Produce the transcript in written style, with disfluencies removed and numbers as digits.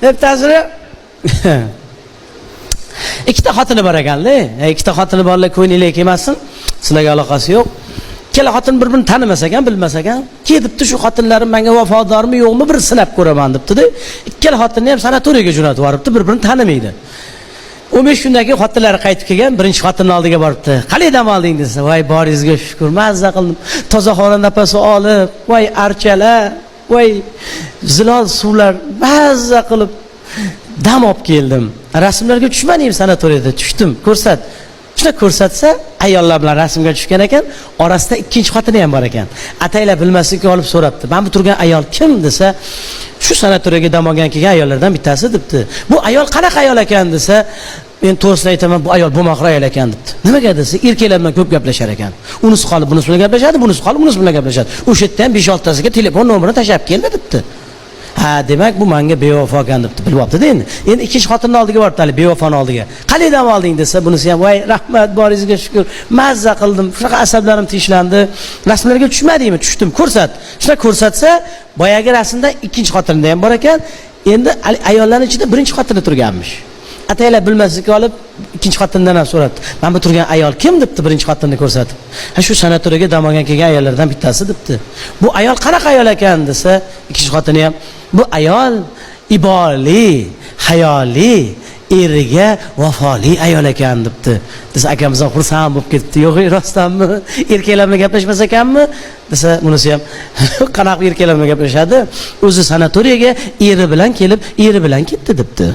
Bittasi ikkita xotini bor ekan-da. Ikkita xotini borlar ko'ngilga kelmasin. Sizlarga aloqasi yo'q. Ikkala xotin bir-birini tanimas ekan, bilmas ekan. Ketibdi shu xotinlarim menga vafodormi, yo'qmi bir sinab ko'raman debdi-da. Ikkala xotinni ham sanatoriyaga jo'natib yuboribdi, bir-birini tanimaydi. 15 kundan keyin xotinlari qaytib kelgan, birinchi xotinning oldiga boribdi. "Qalay dam olding?" desa, "Voy, boringizga shukr, mazza qildim. Toza havo nafasi olib, voy archalar, voy zilol suvlar mazza qilib dam olib keldim. Rasmlarga tushmadim sanatoriyada, tushdim. Ko'rsat." Shuna ko'rsatsa, ayollar bilan rasmga tushgan ekan, orasida ikkinchi xotini ham bor ekan. Ataylar bilmaslikka olib so'rabdi. "Men bu turgan ayol kim?" desa, "Shu sanatoriyaga dam olgan kelgan ayollardan bittasi" debdi. "Bu ayol qanaqa ayol ekan?" desa, "Men to'g'risini aytaman, bu ayol bo'lmoqra ayol ekan" debdi. Nimaga desa, erkaklar bilan ko'p gaplashar ekan. Unisi qolib bunisi bilan gaplashadi, bunisi qolib unisi bilan gaplashadi. O'sha yerda ham 5-6 tasiga telefon nomerini tashlab keldi debdi. "Ha, demak bu menga bevafo ekan" debdi. Bilib olibdi-da endi. Endi ikkinchi xotinning oldiga boribdi, hali bevafoni oldiga. "Qalay dam olding?" desa, bunisi ham, "Voy, rahmat, boringizga shukr. Mazza qildim. Shunaqa asablarim tinchlandi. Rasmlarga tushmadingmi? Tushdim. Ko'rsat." Shuna ko'rsatsa, boyagi rasmda ikkinchi xotinda ham bor ekan. Endi ayollarning ichida birinchi xotini turganmish. Ataylar bilmaslikka olib ikkinchi xotindan ham so'rabdi. "Men bu turgan ayol kim?" debdi birinchi xotinni ko'rsatib. "Ha, shu sanatoriyaga dam olgan kelgan ayollardan bittasi" debdi. "Bu ayol qanaqa ayol ekan?" desa, ikkinchi xotini ham, "Bu ayol iborli, hayoli, eriga vafoli ayol ekan" debdi. Desa, akamiz ham xursand bo'lib ketdi. "Yo'q, rostdanmi? Erkaklar bilan gaplashmas ekanmi?" desa, bunisi ham, "Qanaqa erkaklar bilan gaplashadi? O'zi sanatoriyaga eri bilan kelib, eri bilan ketdi" debdi.